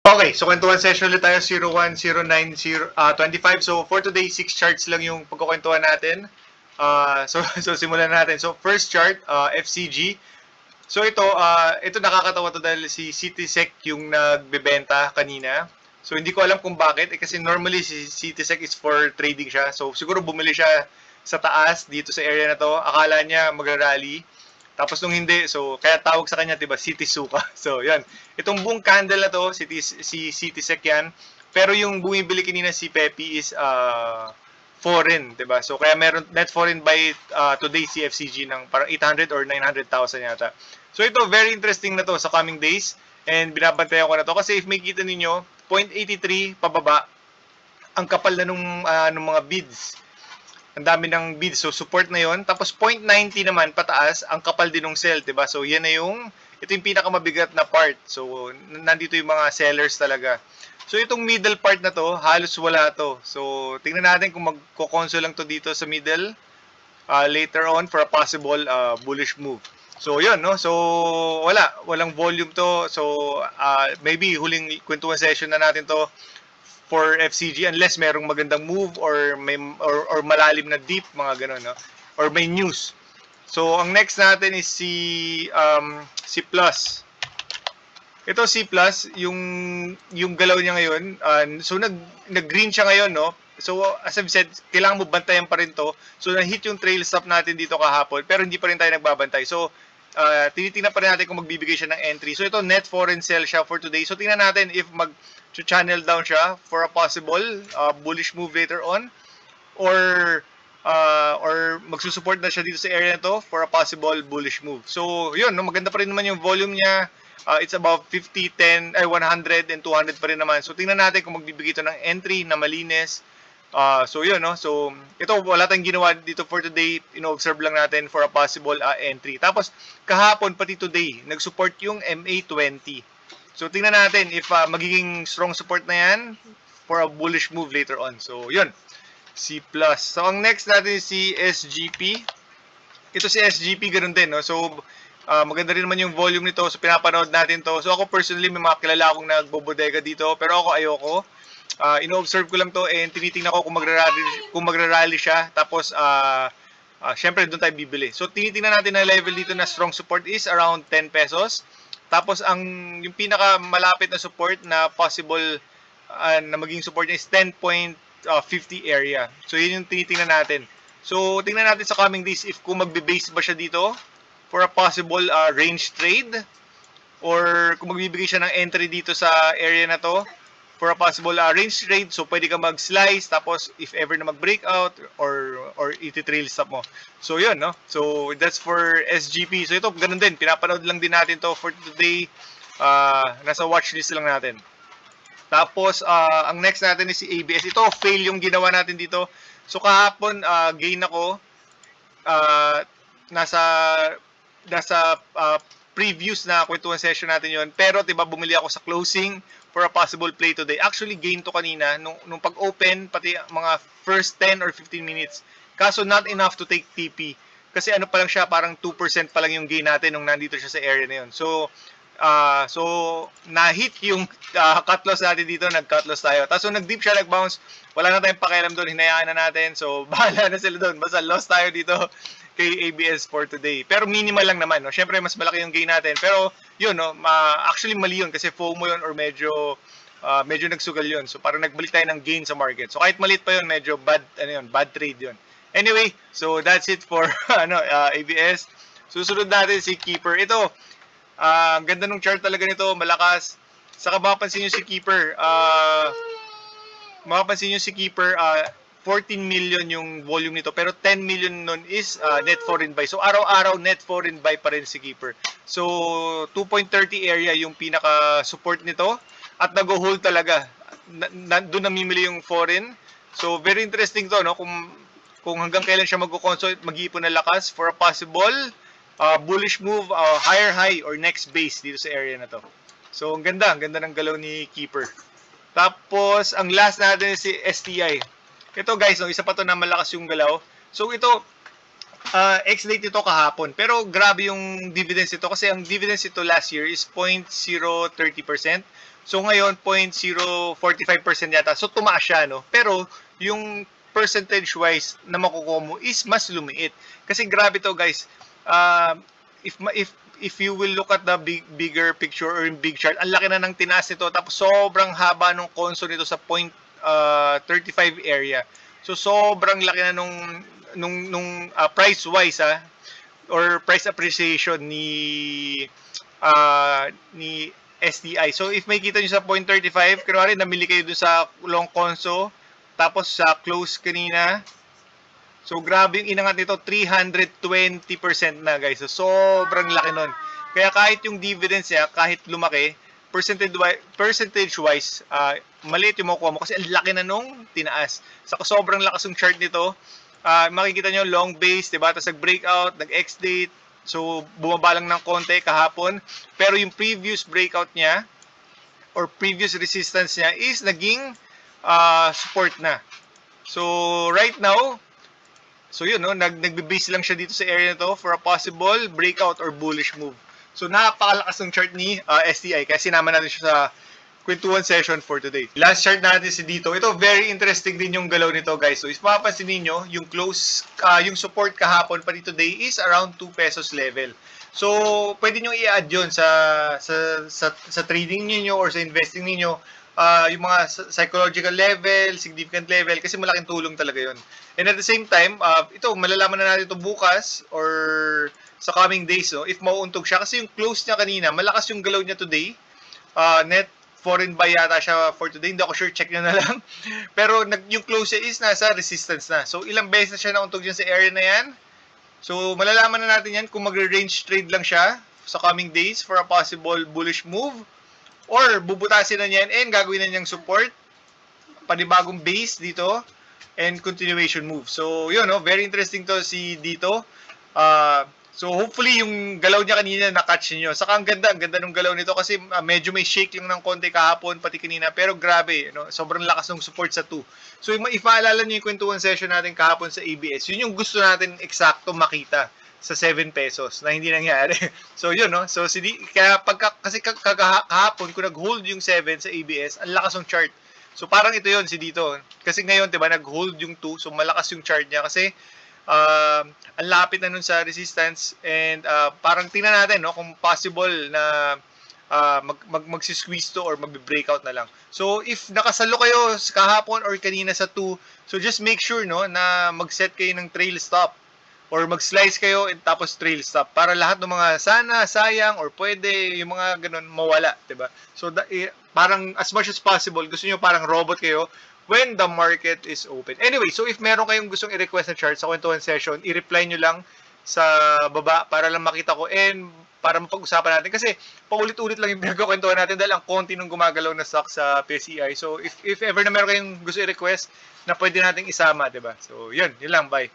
Okay, so kwentuhan session ulit tayo 01, 09, 25. So for today, 6 charts lang yung pagkukwentuhan natin. So simulan natin. So first chart, FCG. So ito nakakatawa to dahil si Citysec yung nagbebenta kanina. So hindi ko alam kung bakit kasi normally si Citysec is for trading siya. So siguro bumili siya sa taas dito sa area na to. Akala niya magra-rally. Tapos nung hindi, so kaya tawag sa kanya, 'di ba, City Suka. So, 'yan. Itong buong candle na to, si Citysec 'yan. Pero yung bumibili kanina si Pepe is foreign, 'di ba? So kaya meron net foreign buy today si FCG ng parang 800 or 900,000 yata. So ito very interesting na to sa coming days and binabantayan ko na to kasi if makikita ninyo 0.83 pababa ang kapal na nung mga bids. Ang dami ng bids. So, support na yon. Tapos, 0.90 naman, pataas, ang kapal din ng sell, diba? So, yan na ito yung pinakamabigat na part. So, nandito yung mga sellers talaga. So, itong middle part na to, halos wala to. So, tingnan natin kung magko-console lang to dito sa middle later on for a possible bullish move. So, yun, no? So, walang volume to. So, maybe huling kwentuhan session na natin to for FCG unless merong magandang move or or malalim na deep, mga ganun, no? Or may news. So ang next natin is si Plus. Ito si Plus, yung galaw niya ngayon, so nag-green siya ngayon, no? So as I've said, kailangan mo bantayan pa rin to. So na-hit yung trail stop natin dito kahapon, pero hindi pa rin tayo nagbabantay. So tinitingnan pa rin natin kung magbibigay siya ng entry. So ito net foreign sell siya for today. So tingnan natin if channel down siya for a possible bullish move later on or magsusupport na siya dito sa area na to for a possible bullish move. So yun, no, maganda pa rin naman yung volume niya. It's about 50, 10, 100 and 200 pa rin naman. So tingnan natin kung magbibigay ito ng entry na malinis. So yun, no? So ito wala tayong ginawa dito for today. Ino-observe lang natin for a possible entry. Tapos kahapon pati today nag-support yung MA20. So tingnan natin if magiging strong support na yan for a bullish move later on. So yun, C+. So ang next natin is si SGP. Ito si SGP ganoon din, no? So maganda rin naman yung volume nito. So pinapanood natin to. So ako personally may mga kilala akong nagbobodega dito, pero ako ayoko. Ino-observe ko lang to and tinitingnan ko kung magra-rally siya. Tapos syempre doon tayo bibili. So tinitingnan natin na level dito na strong support is around 10 pesos. Tapos yung pinaka malapit na support na possible na maging support niya is 10.50 area. So yun yung tinitingnan natin. So tingnan natin sa coming days if kung magbe-base ba siya dito for a possible range trade or kung magbibigay siya ng entry dito sa area na to for a possible range trade. So pwede ka mag-slice tapos if ever na mag-breakout or iti-trail stop mo. So yun, no? So that's for SGP. So ito ganun din, pinapanood lang din natin to for today. Nasa watch list lang natin. Tapos ang next natin is si ABS. Ito fail yung ginawa natin dito. So kahapon gain ako nasa previous na kwentuhan session natin yon. Pero 'di ba bumili ako sa closing for a possible play today. Actually gain to kanina nung pag-open pati mga first 10 or 15 minutes. Kaso not enough to take TP. Kasi ano pa lang siya, parang 2% pa lang yung gain natin nung nandito siya sa area na yun. So na-hit yung cut loss natin dito, nag-cut loss tayo. Tapos so, nag-dip siya, nag-bounce, wala na tayong pakialam doon, hinayaan na natin. So bahala na sila doon. Basta loss tayo dito kay ABS for today. Pero minimal lang naman, no? Syempre mas malaki yung gain natin. Pero yun, no, actually mali yun kasi FOMO yun or medyo nagsugal yun. So parang nagbalik tayo ng gain sa market. So kahit maliit pa yun, medyo bad trade yun. Anyway, so that's it for ABS. Susunod natin si Keeper. Ito, ang ganda ng chart talaga nito, malakas. Saka mapapansin nyo si Keeper, 14 million yung volume nito, pero 10 million nun is net foreign buy. So araw-araw net foreign buy pa rin si Keeper. So 2.30 area yung pinaka support nito at nag-hold talaga. Doon namimili yung foreign. So very interesting to, no? Kung hanggang kailan siya mag-consult, mag-iipon na lakas for a possible bullish move, higher high or next base dito sa area na to. So ang ganda ng galaw ni Keeper. Tapos ang last natin si STI. Ito guys, no, isa pa to na malakas yung galaw. So ito Ex-date ito kahapon. Pero grabe yung dividends ito kasi ang dividends ito last year is 0.030%. So ngayon 0.045% yata. So tumaas siya, no? Pero yung percentage-wise na makukuha mo is mas lumiit. Kasi grabe to, guys. If you will look at the bigger picture or big chart, ang laki na ng tinaas nito. Tapos sobrang haba ng console nito sa 0.35 area. So sobrang laki na nung price wise or price appreciation ni STI. So if may kita niyo sa 0.35, kunwari namili kayo dun sa long conso, tapos sa close kanina, so grabe yung inangat nito, 320% na, guys. So sobrang laki nun. Kaya kahit yung dividends niya, kahit lumaki, percentage-wise, maliit yung makukuha mo kasi ang laki na nung tinaas. Saka sobrang lakas yung chart nito. Makikita nyo, long base, diba? Tapos nag-breakout, nag-X-date. So, bumaba lang ng konti kahapon. Pero yung previous breakout niya, or previous resistance niya, is naging support na. So, right now, so yun, no? Nagbe-base lang siya dito sa area na to for a possible breakout or bullish move. So, napakalakas ng chart ni STI. Kaya sinama natin siya sa kwentuhan session for today. Last chart natin si dito. Ito, very interesting din yung galaw nito, guys. So, if mapapansin niyo, yung close, yung support kahapon pa today is around 2 pesos level. So, pwede nyo i-add yun sa trading niyo or sa investing niyo, yung mga psychological level, significant level, kasi malaking tulong talaga yun. And at the same time, ito, malalaman na natin ito bukas or sa coming days, no? If mauuntog siya. Kasi yung close niya kanina, malakas yung galaw niya today. Net foreign buy yata siya for today. Hindi ako sure, check nyo na lang. Pero yung close niya is nasa resistance na. So, ilang beses na siya nauntog dyan sa area na yan. So, malalaman na natin yan kung magre-range trade lang siya sa coming days for a possible bullish move. Or, bubutasin na niyan and gagawin na niyang support. Panibagong base dito. And continuation move. So, yun, no? Very interesting to si dito. So, hopefully, yung galaw niya kanina na-catch niyo. Saka ang ganda ng galaw nito kasi medyo may shake lang ng konti kahapon, pati kanina. Pero grabe, no? Sobrang lakas ng support sa 2. So, if maalala niyo yung kwentuhan session natin kahapon sa ABS, yun yung gusto natin eksakto makita sa 7 pesos na hindi nangyari. So, yun, no? So, kaya kasi kahapon, kung nag-hold yung 7 sa ABS, ang lakas ng chart. So, parang ito yun, si dito. Kasi ngayon, diba, nag-hold yung 2, so malakas yung chart niya kasi ang lapit na nun sa resistance and parang tingnan natin, no, kung possible na magsisqueeze to or magbe-breakout na lang. So, if nakasalo kayo kahapon or kanina sa 2, so just make sure, no, na mag-set kayo ng trail stop or mag-slice kayo and tapos trail stop para lahat ng mga sana, sayang, or pwede, yung mga ganun, mawala, diba? So, parang as much as possible, gusto nyo parang robot kayo when the market is open. Anyway, so if meron kayong gustong i-request na chart sa kwentuhan session, i-reply nyo lang sa baba para lang makita ko and para mapag-usapan natin. Kasi paulit-ulit lang yung pinagkukwentuhan natin dahil ang konti nung gumagalaw na stock sa PCI. So if ever na meron kayong gusto i-request na pwede nating isama, diba? So yun lang, bye.